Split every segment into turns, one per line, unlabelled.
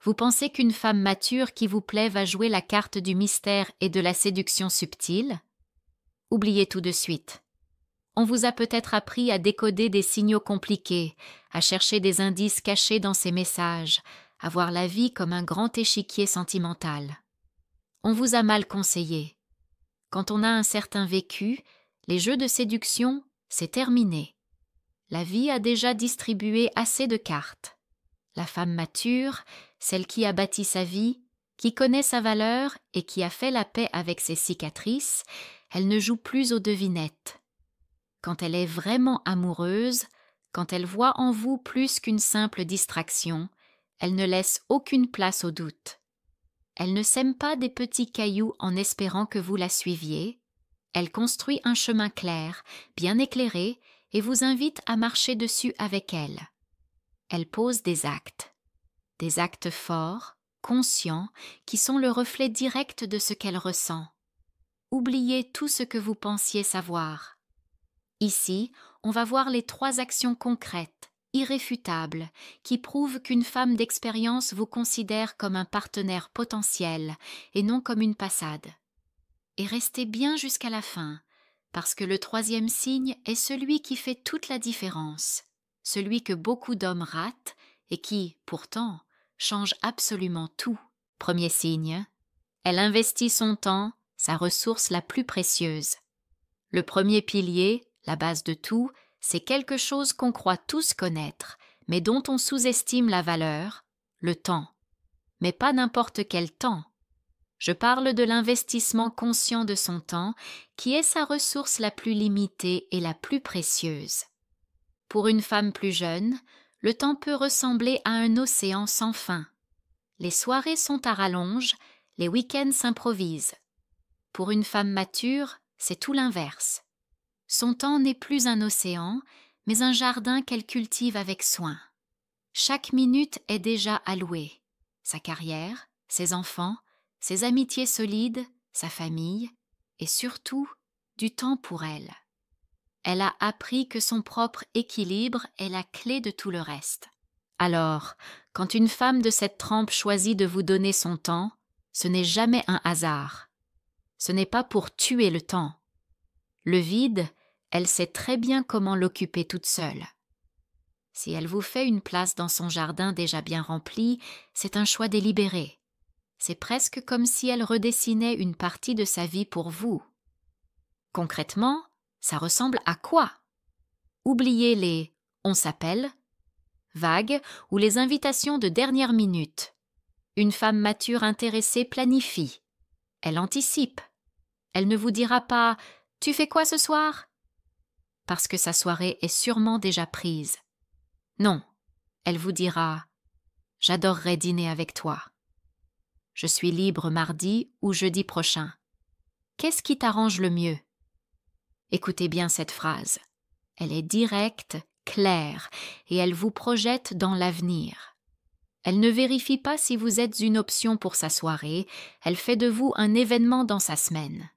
Vous pensez qu'une femme mature qui vous plaît va jouer la carte du mystère et de la séduction subtile? Oubliez tout de suite. On vous a peut-être appris à décoder des signaux compliqués, à chercher des indices cachés dans ces messages, à voir la vie comme un grand échiquier sentimental. On vous a mal conseillé. Quand on a un certain vécu, les jeux de séduction, c'est terminé. La vie a déjà distribué assez de cartes. La femme mature, celle qui a bâti sa vie, qui connaît sa valeur et qui a fait la paix avec ses cicatrices, elle ne joue plus aux devinettes. Quand elle est vraiment amoureuse, quand elle voit en vous plus qu'une simple distraction, elle ne laisse aucune place au doute. Elle ne sème pas des petits cailloux en espérant que vous la suiviez. Elle construit un chemin clair, bien éclairé, et vous invite à marcher dessus avec elle. Elle pose des actes forts, conscients, qui sont le reflet direct de ce qu'elle ressent. Oubliez tout ce que vous pensiez savoir. Ici, on va voir les 3 actions concrètes, irréfutables, qui prouvent qu'une femme d'expérience vous considère comme un partenaire potentiel et non comme une passade. Et restez bien jusqu'à la fin, parce que le 3e signe est celui qui fait toute la différence, celui que beaucoup d'hommes ratent et qui, pourtant, change absolument tout. 1er signe, elle investit son temps, sa ressource la plus précieuse. Le 1er pilier, la base de tout, c'est quelque chose qu'on croit tous connaître, mais dont on sous-estime la valeur, le temps. Mais pas n'importe quel temps. Je parle de l'investissement conscient de son temps, qui est sa ressource la plus limitée et la plus précieuse. Pour une femme plus jeune, le temps peut ressembler à un océan sans fin. Les soirées sont à rallonge, les week-ends s'improvisent. Pour une femme mature, c'est tout l'inverse. Son temps n'est plus un océan, mais un jardin qu'elle cultive avec soin. Chaque minute est déjà allouée. Sa carrière, ses enfants, ses amitiés solides, sa famille, et surtout du temps pour elle. Elle a appris que son propre équilibre est la clé de tout le reste. Alors, quand une femme de cette trempe choisit de vous donner son temps, ce n'est jamais un hasard. Ce n'est pas pour tuer le temps. Le vide, elle sait très bien comment l'occuper toute seule. Si elle vous fait une place dans son jardin déjà bien rempli, c'est un choix délibéré. C'est presque comme si elle redessinait une partie de sa vie pour vous. Concrètement, ça ressemble à quoi? Oubliez les « on s'appelle », vagues ou les invitations de dernière minute. Une femme mature intéressée planifie. Elle anticipe. Elle ne vous dira pas « tu fais quoi ce soir ?» parce que sa soirée est sûrement déjà prise. Non, elle vous dira « j'adorerais dîner avec toi. Je suis libre mardi ou jeudi prochain. Qu'est-ce qui t'arrange le mieux ?» Écoutez bien cette phrase. Elle est directe, claire, et elle vous projette dans l'avenir. Elle ne vérifie pas si vous êtes une option pour sa soirée, elle fait de vous un événement dans sa semaine.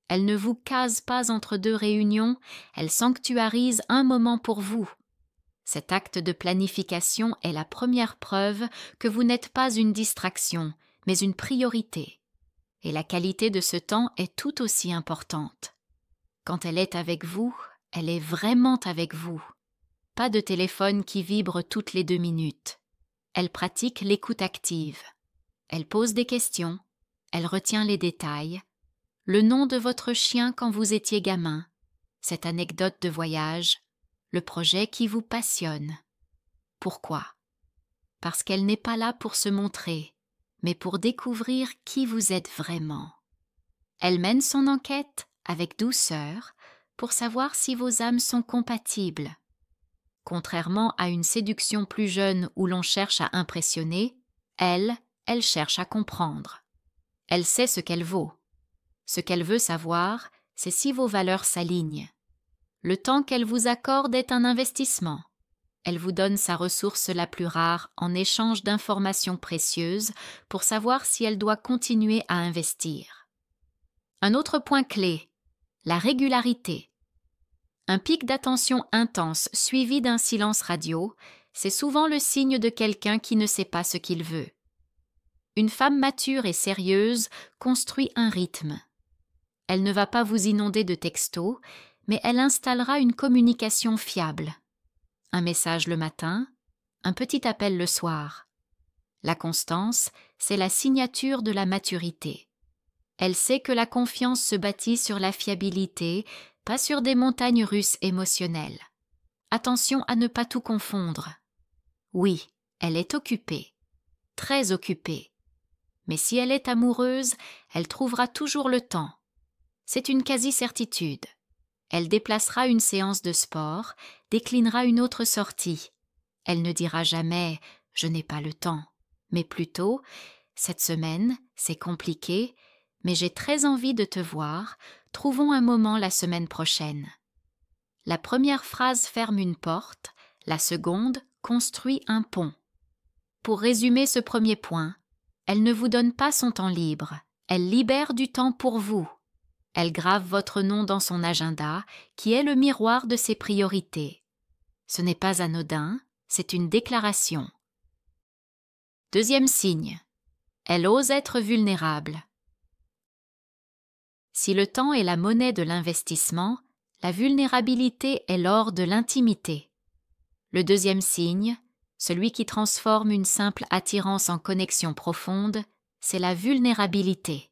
Elle ne vous case pas entre 2 réunions, elle sanctuarise un moment pour vous. Cet acte de planification est la première preuve que vous n'êtes pas une distraction, mais une priorité. Et la qualité de ce temps est tout aussi importante. Quand elle est avec vous, elle est vraiment avec vous. Pas de téléphone qui vibre toutes les 2 minutes. Elle pratique l'écoute active. Elle pose des questions. Elle retient les détails. Le nom de votre chien quand vous étiez gamin. Cette anecdote de voyage. Le projet qui vous passionne. Pourquoi? Parce qu'elle n'est pas là pour se montrer, mais pour découvrir qui vous êtes vraiment. Elle mène son enquête avec douceur pour savoir si vos âmes sont compatibles. Contrairement à une séduction plus jeune où l'on cherche à impressionner, elle cherche à comprendre. Elle sait ce qu'elle vaut. Ce qu'elle veut savoir, c'est si vos valeurs s'alignent. Le temps qu'elle vous accorde est un investissement. Elle vous donne sa ressource la plus rare en échange d'informations précieuses pour savoir si elle doit continuer à investir. Un autre point clé, la régularité. Un pic d'attention intense suivi d'un silence radio, c'est souvent le signe de quelqu'un qui ne sait pas ce qu'il veut. Une femme mature et sérieuse construit un rythme. Elle ne va pas vous inonder de textos, mais elle installera une communication fiable. Un message le matin, un petit appel le soir. La constance, c'est la signature de la maturité. Elle sait que la confiance se bâtit sur la fiabilité, pas sur des montagnes russes émotionnelles. Attention à ne pas tout confondre. Oui, elle est occupée, très occupée. Mais si elle est amoureuse, elle trouvera toujours le temps. C'est une quasi-certitude. Elle déplacera une séance de sport, déclinera une autre sortie. Elle ne dira jamais « je n'ai pas le temps », mais plutôt « cette semaine, c'est compliqué, mais j'ai très envie de te voir, trouvons un moment la semaine prochaine ». La première phrase ferme une porte, la seconde construit un pont. Pour résumer ce premier point, elle ne vous donne pas son temps libre, elle libère du temps pour vous. Elle grave votre nom dans son agenda, qui est le miroir de ses priorités. Ce n'est pas anodin, c'est une déclaration. Deuxième signe, elle ose être vulnérable. Si le temps est la monnaie de l'investissement, la vulnérabilité est l'or de l'intimité. Le deuxième signe, celui qui transforme une simple attirance en connexion profonde, c'est la vulnérabilité.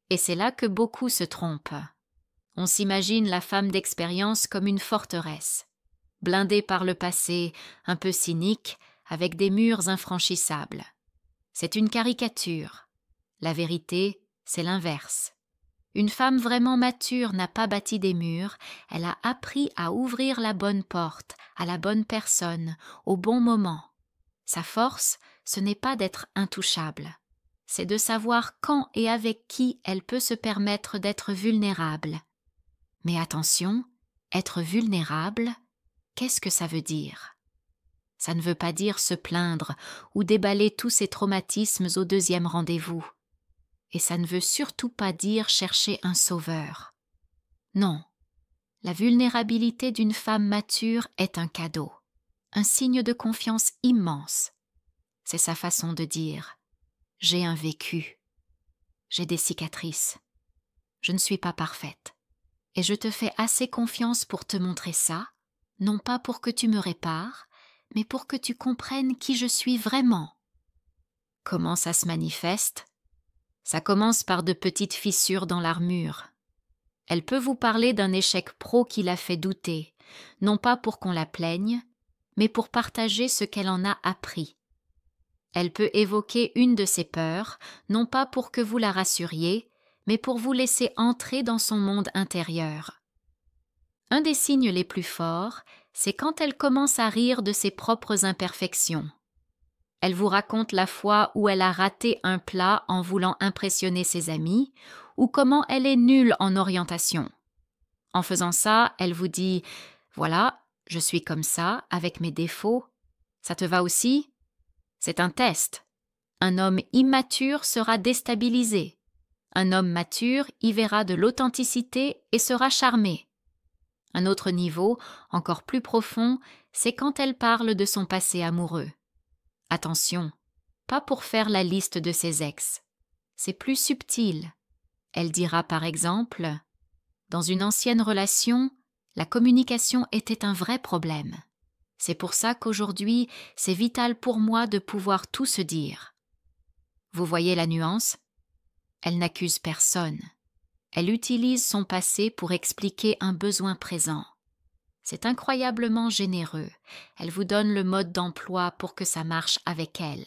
Et c'est là que beaucoup se trompent. On s'imagine la femme d'expérience comme une forteresse, blindée par le passé, un peu cynique, avec des murs infranchissables. C'est une caricature. La vérité, c'est l'inverse. Une femme vraiment mature n'a pas bâti des murs, elle a appris à ouvrir la bonne porte, à la bonne personne, au bon moment. Sa force, ce n'est pas d'être intouchable. C'est de savoir quand et avec qui elle peut se permettre d'être vulnérable. Mais attention, être vulnérable, qu'est-ce que ça veut dire? Ça ne veut pas dire se plaindre ou déballer tous ses traumatismes au deuxième rendez-vous. Et ça ne veut surtout pas dire chercher un sauveur. Non, la vulnérabilité d'une femme mature est un cadeau, un signe de confiance immense. C'est sa façon de dire « j'ai un vécu, j'ai des cicatrices, je ne suis pas parfaite, et je te fais assez confiance pour te montrer ça, non pas pour que tu me répares, mais pour que tu comprennes qui je suis vraiment. » Comment ça se manifeste? Ça commence par de petites fissures dans l'armure. Elle peut vous parler d'un échec pro qui l'a fait douter, non pas pour qu'on la plaigne, mais pour partager ce qu'elle en a appris. Elle peut évoquer une de ses peurs, non pas pour que vous la rassuriez, mais pour vous laisser entrer dans son monde intérieur. Un des signes les plus forts, c'est quand elle commence à rire de ses propres imperfections. Elle vous raconte la fois où elle a raté un plat en voulant impressionner ses amis, ou comment elle est nulle en orientation. En faisant ça, elle vous dit « Voilà, je suis comme ça, avec mes défauts. Ça te va aussi ?» C'est un test. Un homme immature sera déstabilisé. Un homme mature y verra de l'authenticité et sera charmé. Un autre niveau, encore plus profond, c'est quand elle parle de son passé amoureux. Attention, pas pour faire la liste de ses ex. C'est plus subtil. Elle dira par exemple « Dans une ancienne relation, la communication était un vrai problème. C'est pour ça qu'aujourd'hui, c'est vital pour moi de pouvoir tout se dire. » Vous voyez la nuance? Elle n'accuse personne. Elle utilise son passé pour expliquer un besoin présent. C'est incroyablement généreux. Elle vous donne le mode d'emploi pour que ça marche avec elle.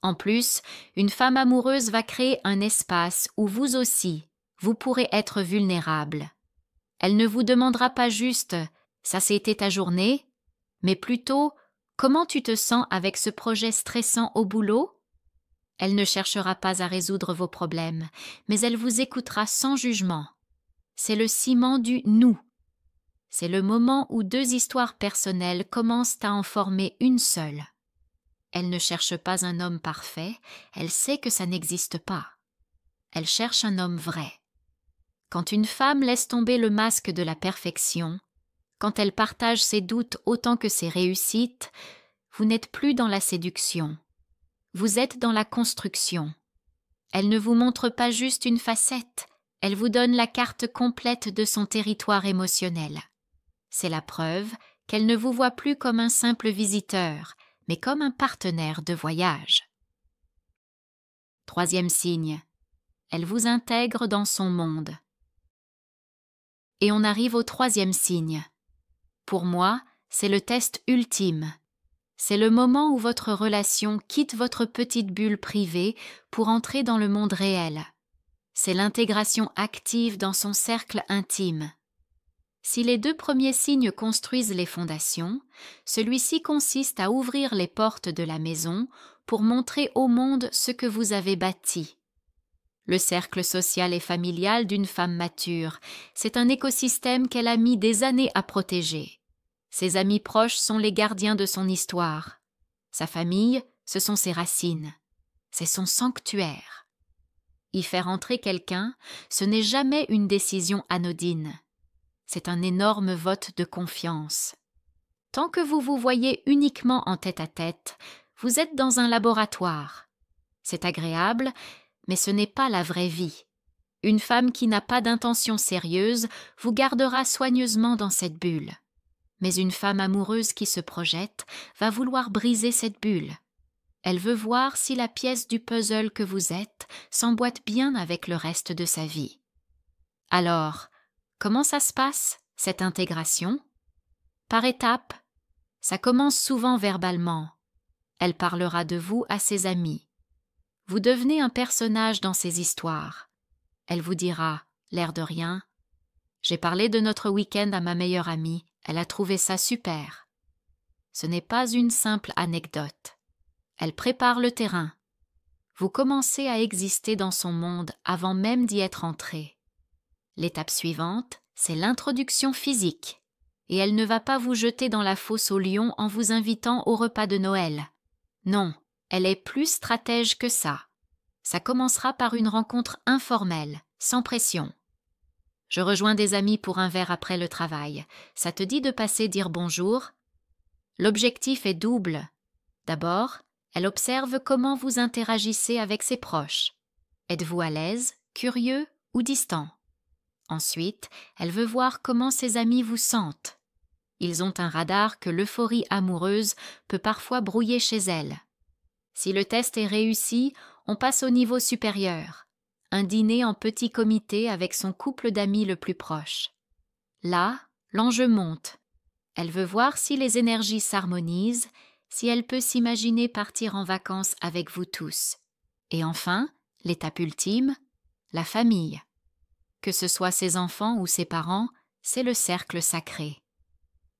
En plus, une femme amoureuse va créer un espace où vous aussi, vous pourrez être vulnérable. Elle ne vous demandera pas juste « ça c'était ta journée ?» mais plutôt « comment tu te sens avec ce projet stressant au boulot ?» Elle ne cherchera pas à résoudre vos problèmes, mais elle vous écoutera sans jugement. C'est le ciment du « nous ». C'est le moment où deux histoires personnelles commencent à en former une seule. Elle ne cherche pas un homme parfait, elle sait que ça n'existe pas. Elle cherche un homme vrai. Quand une femme laisse tomber le masque de la perfection, quand elle partage ses doutes autant que ses réussites, vous n'êtes plus dans la séduction. Vous êtes dans la construction, Elle ne vous montre pas juste une facette, elle vous donne la carte complète de son territoire émotionnel. C'est la preuve qu'elle ne vous voit plus comme un simple visiteur, mais comme un partenaire de voyage. Troisième signe, elle vous intègre dans son monde. Et on arrive au troisième signe. Pour moi, c'est le test ultime. C'est le moment où votre relation quitte votre petite bulle privée pour entrer dans le monde réel. C'est l'intégration active dans son cercle intime. Si les deux premiers signes construisent les fondations, celui-ci consiste à ouvrir les portes de la maison pour montrer au monde ce que vous avez bâti. Le cercle social et familial d'une femme mature, c'est un écosystème qu'elle a mis des années à protéger. Ses amis proches sont les gardiens de son histoire. Sa famille, ce sont ses racines. C'est son sanctuaire. Y faire entrer quelqu'un, ce n'est jamais une décision anodine. C'est un énorme vote de confiance. Tant que vous vous voyez uniquement en tête-à-tête, vous êtes dans un laboratoire. C'est agréable, mais ce n'est pas la vraie vie. Une femme qui n'a pas d'intention sérieuse vous gardera soigneusement dans cette bulle. Mais une femme amoureuse qui se projette va vouloir briser cette bulle. Elle veut voir si la pièce du puzzle que vous êtes s'emboîte bien avec le reste de sa vie. Alors, comment ça se passe, cette intégration? Par étapes. Ça commence souvent verbalement. Elle parlera de vous à ses amis. Vous devenez un personnage dans ses histoires. Elle vous dira, l'air de rien, « J'ai parlé de notre week-end à ma meilleure amie, elle a trouvé ça super. » Ce n'est pas une simple anecdote. Elle prépare le terrain. Vous commencez à exister dans son monde avant même d'y être entré. L'étape suivante, c'est l'introduction physique. Et elle ne va pas vous jeter dans la fosse aux lions en vous invitant au repas de Noël. Non, elle est plus stratège que ça. Ça commencera par une rencontre informelle, sans pression. Je rejoins des amis pour un verre après le travail. Ça te dit de passer dire bonjour? L'objectif est double. D'abord, elle observe comment vous interagissez avec ses proches. Êtes-vous à l'aise, curieux ou distant? Ensuite, elle veut voir comment ses amis vous sentent. Ils ont un radar que l'euphorie amoureuse peut parfois brouiller chez elle. Si le test est réussi, on passe au niveau supérieur. Un dîner en petit comité avec son couple d'amis le plus proche. Là, l'enjeu monte. Elle veut voir si les énergies s'harmonisent, si elle peut s'imaginer partir en vacances avec vous tous. Et enfin, l'étape ultime, la famille. Que ce soit ses enfants ou ses parents, c'est le cercle sacré.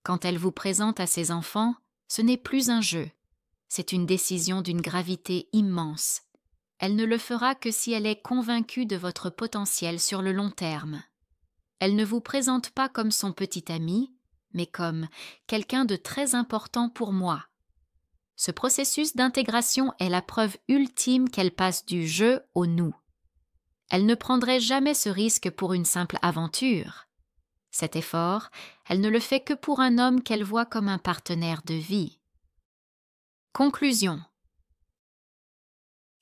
Quand elle vous présente à ses enfants, ce n'est plus un jeu. C'est une décision d'une gravité immense. Elle ne le fera que si elle est convaincue de votre potentiel sur le long terme. Elle ne vous présente pas comme son petit ami, mais comme quelqu'un de très important pour moi. Ce processus d'intégration est la preuve ultime qu'elle passe du je au nous. Elle ne prendrait jamais ce risque pour une simple aventure. Cet effort, elle ne le fait que pour un homme qu'elle voit comme un partenaire de vie. Conclusion.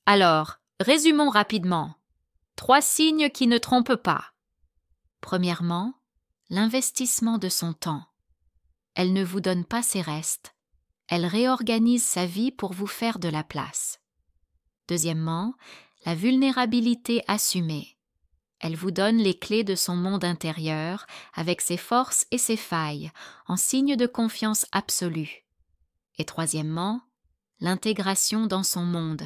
Alors, résumons rapidement. 3 signes qui ne trompent pas. Premièrement, l'investissement de son temps. Elle ne vous donne pas ses restes. Elle réorganise sa vie pour vous faire de la place. Deuxièmement, la vulnérabilité assumée. Elle vous donne les clés de son monde intérieur, avec ses forces et ses failles, en signe de confiance absolue. Et troisièmement, l'intégration dans son monde.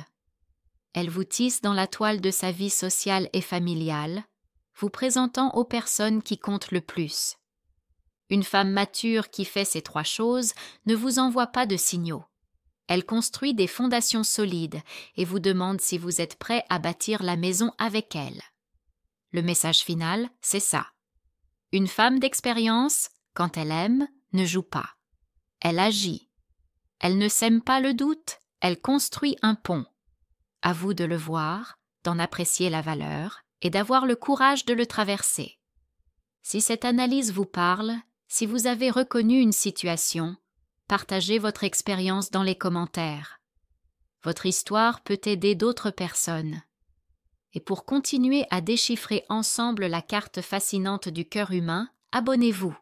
Elle vous tisse dans la toile de sa vie sociale et familiale, vous présentant aux personnes qui comptent le plus. Une femme mature qui fait ces 3 choses ne vous envoie pas de signaux. Elle construit des fondations solides et vous demande si vous êtes prêt à bâtir la maison avec elle. Le message final, c'est ça. Une femme d'expérience, quand elle aime, ne joue pas. Elle agit. Elle ne sème pas le doute, elle construit un pont. À vous de le voir, d'en apprécier la valeur et d'avoir le courage de le traverser. Si cette analyse vous parle, si vous avez reconnu une situation, partagez votre expérience dans les commentaires. Votre histoire peut aider d'autres personnes. Et pour continuer à déchiffrer ensemble la carte fascinante du cœur humain, abonnez-vous.